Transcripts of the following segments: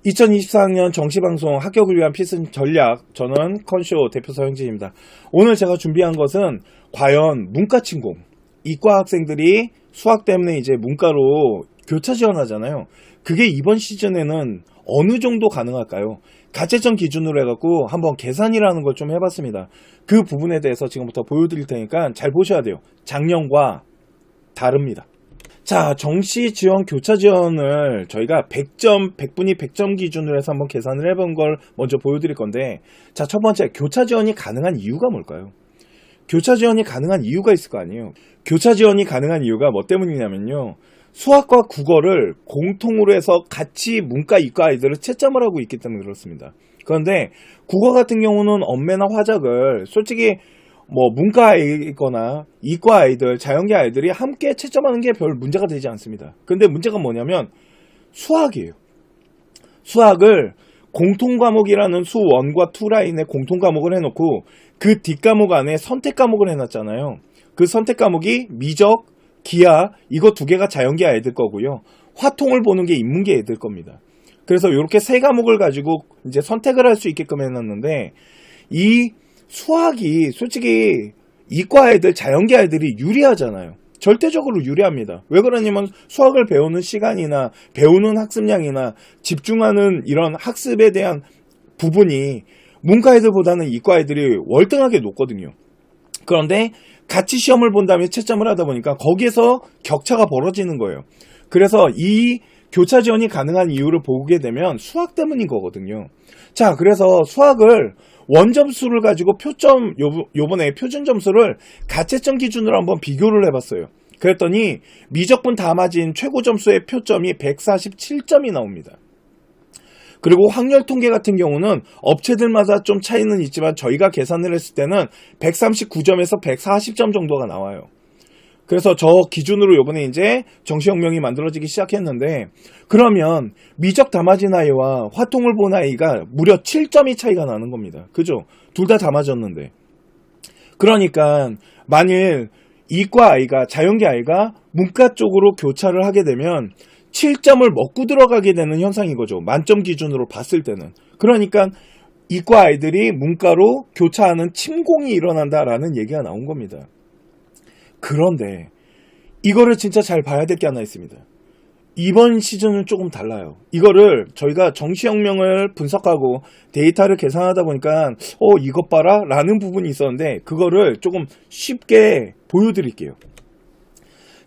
2024학년 정시방송 합격을 위한 필수 전략, 저는 컨쇼 대표 서영진입니다. 오늘 제가 준비한 것은 과연 문과 침공, 이과 학생들이 수학 때문에 이제 문과로 교차 지원하잖아요. 그게 이번 시즌에는 어느 정도 가능할까요? 가채점 기준으로 해갖고 한번 계산이라는 걸 좀 해봤습니다. 그 부분에 대해서 지금부터 보여드릴 테니까 잘 보셔야 돼요. 작년과 다릅니다. 자, 정시 지원, 교차 지원을 저희가 100점, 100분이 100점 기준으로 해서 한번 계산을 해본 걸 먼저 보여드릴 건데, 자, 첫 번째, 교차 지원이 가능한 이유가 뭘까요? 교차 지원이 가능한 이유가 있을 거 아니에요. 교차 지원이 가능한 이유가 뭐 때문이냐면요. 수학과 국어를 공통으로 해서 같이 문과, 이과 아이들을 채점을 하고 있기 때문에 그렇습니다. 그런데 국어 같은 경우는 언매나 화작을 솔직히 뭐 문과 아이거나 이과 아이들, 자연계 아이들이 함께 채점하는 게 별 문제가 되지 않습니다. 근데 문제가 뭐냐면 수학이에요. 수학을 공통과목이라는 수 1과 2 라인에 공통과목을 해놓고 그 뒷과목 안에 선택과목을 해놨잖아요. 그 선택과목이 미적, 기하, 이거 두 개가 자연계 아이들 거고요. 화통을 보는 게 인문계 애들 겁니다. 그래서 이렇게 세 과목을 가지고 이제 선택을 할 수 있게끔 해놨는데, 이 수학이 솔직히 이과 아이들, 자연계 아이들이 유리하잖아요. 절대적으로 유리합니다. 왜 그러냐면 수학을 배우는 시간이나 배우는 학습량이나 집중하는 이런 학습에 대한 부분이 문과 애들보다는 이과 애들이 월등하게 높거든요. 그런데 같이 시험을 본 다음에 채점을 하다 보니까 거기에서 격차가 벌어지는 거예요. 그래서 이 교차 지원이 가능한 이유를 보게 되면 수학 때문인 거거든요. 자, 그래서 수학을 원점수를 가지고 요번에 표준 점수를 가채점 기준으로 한번 비교를 해봤어요. 그랬더니 미적분 다 맞은 최고 점수의 표점이 147점이 나옵니다. 그리고 확률 통계 같은 경우는 업체들마다 좀 차이는 있지만 저희가 계산을 했을 때는 139점에서 140점 정도가 나와요. 그래서 저 기준으로 요번에 이제 정시혁명이 만들어지기 시작했는데, 그러면 미적 다 맞은 아이와 화통을 본 아이가 무려 7점이 차이가 나는 겁니다. 그죠? 둘 다 맞았는데. 그러니까 만일 이과 아이가, 자연계 아이가 문과 쪽으로 교차를 하게 되면 7점을 먹고 들어가게 되는 현상인 거죠. 만점 기준으로 봤을 때는. 그러니까 이과 아이들이 문과로 교차하는 침공이 일어난다라는 얘기가 나온 겁니다. 그런데 이거를 진짜 잘 봐야 될 게 하나 있습니다. 이번 시즌은 조금 달라요. 이거를 저희가 정시혁명을 분석하고 데이터를 계산하다 보니까 이것 봐라 라는 부분이 있었는데, 그거를 조금 쉽게 보여드릴게요.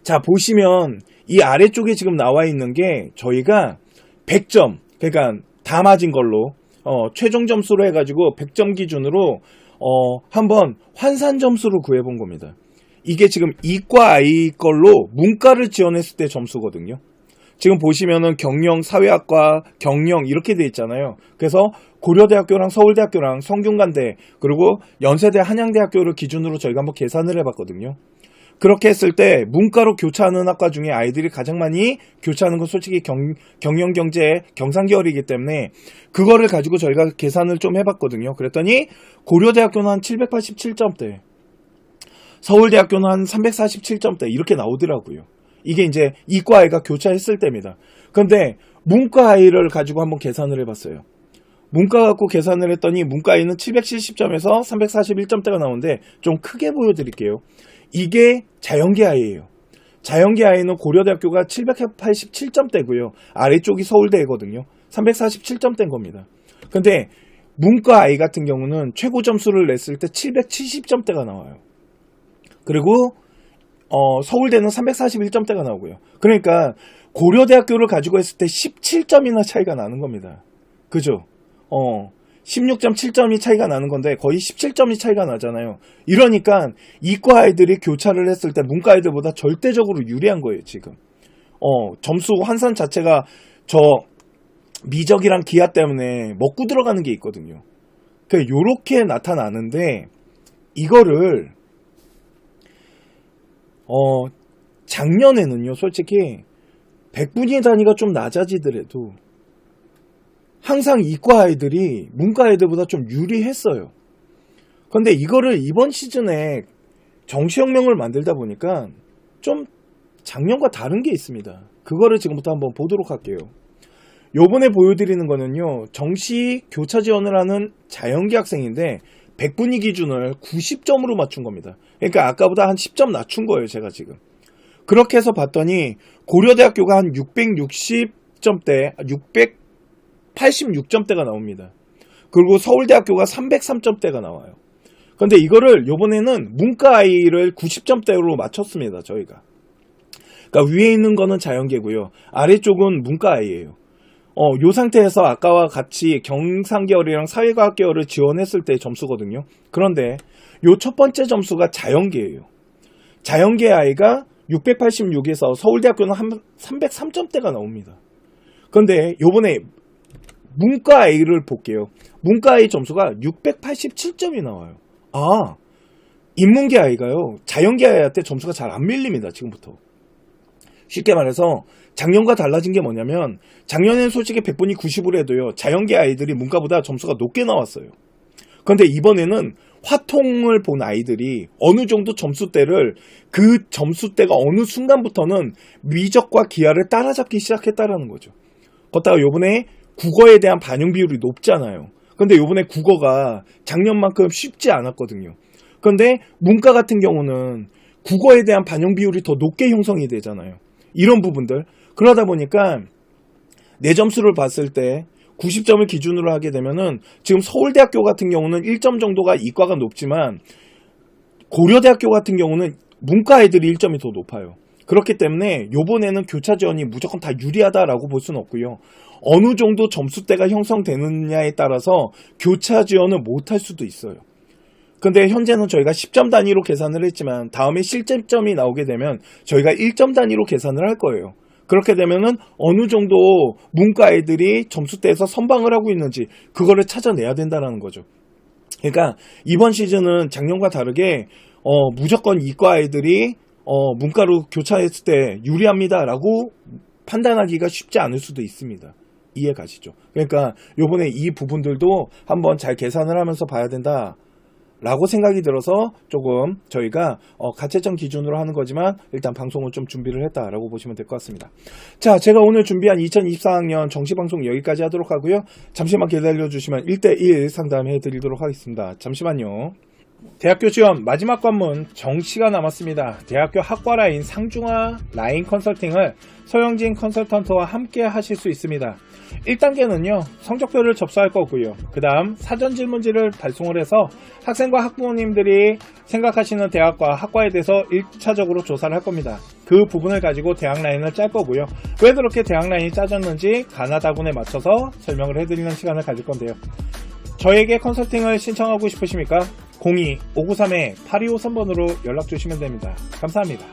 자, 보시면 이 아래쪽에 지금 나와 있는 게 저희가 100점, 그러니까 다 맞은 걸로 최종 점수로 해가지고 100점 기준으로 한번 환산 점수를 구해본 겁니다. 이게 지금 이과 아이 걸로 문과를 지원했을 때 점수거든요. 지금 보시면은 경영, 사회학과, 경영 이렇게 돼 있잖아요. 그래서 고려대학교랑 서울대학교랑 성균관대, 그리고 연세대, 한양대학교를 기준으로 저희가 한번 계산을 해봤거든요. 그렇게 했을 때 문과로 교차하는 학과 중에 아이들이 가장 많이 교차하는 건 솔직히 경영, 경제, 경상계열이기 때문에 그거를 가지고 저희가 계산을 좀 해봤거든요. 그랬더니 고려대학교는 한 787점대, 서울대학교는 한 347점대 이렇게 나오더라고요. 이게 이제 이과 아이가 교차했을 때입니다. 그런데 문과 아이를 가지고 한번 계산을 해봤어요. 문과 갖고 계산을 했더니 문과 아이는 770점에서 341점대가 나오는데, 좀 크게 보여드릴게요. 이게 자연계 아이예요. 자연계 아이는 고려대학교가 787점대고요. 아래쪽이 서울대거든요. 347점대인 겁니다. 근데 문과 아이 같은 경우는 최고 점수를 냈을 때 770점대가 나와요. 그리고 서울대는 341점대가 나오고요. 그러니까 고려대학교를 가지고 했을 때 17점이나 차이가 나는 겁니다. 그죠? 16.7점이 차이가 나는 건데 거의 17점이 차이가 나잖아요. 이러니까 이과 아이들이 교차를 했을 때 문과 아이들보다 절대적으로 유리한 거예요, 지금. 점수 환산 자체가 저 미적이랑 기하 때문에 먹고 들어가는 게 있거든요. 그러니까 요렇게 나타나는데, 이거를 작년에는요, 솔직히 100분위 단위가 좀 낮아지더라도 항상 이과 아이들이 문과 아이들보다 좀 유리했어요. 그런데 이거를 이번 시즌에 정시혁명을 만들다 보니까 좀 작년과 다른 게 있습니다. 그거를 지금부터 한번 보도록 할게요. 요번에 보여드리는 거는요, 정시 교차 지원을 하는 자연계 학생인데 100분위 기준을 90점으로 맞춘 겁니다. 그러니까 아까보다 한 10점 낮춘 거예요, 제가 지금. 그렇게 해서 봤더니 고려대학교가 한 660점대, 686점대가 나옵니다. 그리고 서울대학교가 303점대가 나와요. 근데 이거를 요번에는 문과 아이를 90점대로 맞췄습니다, 저희가. 그러니까 위에 있는 거는 자연계고요. 아래쪽은 문과 아이예요. 요 상태에서 아까와 같이 경상계열이랑 사회과학계열을 지원했을 때 점수거든요. 그런데 요 첫 번째 점수가 자연계예요. 자연계 아이가 686에서 서울대학교는 한 303점대가 나옵니다. 그런데 요번에 문과 아이를 볼게요. 문과 아이 점수가 687점이 나와요. 아, 인문계 아이가요, 자연계 아이한테 점수가 잘 안 밀립니다, 지금부터. 쉽게 말해서 작년과 달라진 게 뭐냐면, 작년에는 솔직히 100분이 90으로 해도요, 자연계 아이들이 문과보다 점수가 높게 나왔어요. 그런데 이번에는 화통을 본 아이들이 어느 정도 점수대를, 그 점수대가 어느 순간부터는 미적과 기하를 따라잡기 시작했다라는 거죠. 거기다가 요번에 국어에 대한 반영 비율이 높잖아요. 근데 요번에 국어가 작년만큼 쉽지 않았거든요. 그런데 문과 같은 경우는 국어에 대한 반영 비율이 더 높게 형성이 되잖아요. 이런 부분들. 그러다 보니까 내 점수를 봤을 때 90점을 기준으로 하게 되면은, 지금 서울대학교 같은 경우는 1점 정도가 이과가 높지만 고려대학교 같은 경우는 문과 애들이 1점이 더 높아요. 그렇기 때문에 요번에는 교차 지원이 무조건 다 유리하다라고 볼 수는 없고요. 어느 정도 점수대가 형성되느냐에 따라서 교차 지원을 못할 수도 있어요. 근데 현재는 저희가 10점 단위로 계산을 했지만 다음에 실제점이 나오게 되면 저희가 1점 단위로 계산을 할 거예요. 그렇게 되면은 어느 정도 문과 애들이 점수대에서 선방을 하고 있는지 그거를 찾아내야 된다는 거죠. 그러니까 이번 시즌은 작년과 다르게 무조건 이과 애들이 문과로 교차했을 때 유리합니다라고 판단하기가 쉽지 않을 수도 있습니다. 이해 가시죠? 그러니까 요번에 이 부분들도 한번 잘 계산을 하면서 봐야 된다 라고 생각이 들어서 조금 저희가 가채점 기준으로 하는 거지만 일단 방송을 좀 준비를 했다라고 보시면 될 것 같습니다. 자, 제가 오늘 준비한 2024학년 정시방송 여기까지 하도록 하고요. 잠시만 기다려주시면 1대1 상담해 드리도록 하겠습니다. 잠시만요. 대학교 지원 마지막 관문 정시가 남았습니다. 대학교 학과 라인 상중하 라인 컨설팅을 서영진 컨설턴트와 함께 하실 수 있습니다. 1단계는요, 성적표를 접수할 거고요. 그 다음 사전 질문지를 발송을 해서 학생과 학부모님들이 생각하시는 대학과 학과에 대해서 1차적으로 조사를 할 겁니다. 그 부분을 가지고 대학 라인을 짤 거고요. 왜 그렇게 대학 라인이 짜졌는지 가나다군에 맞춰서 설명을 해드리는 시간을 가질 건데요. 저에게 컨설팅을 신청하고 싶으십니까? 02-593-8253번으로 연락 주시면 됩니다. 감사합니다.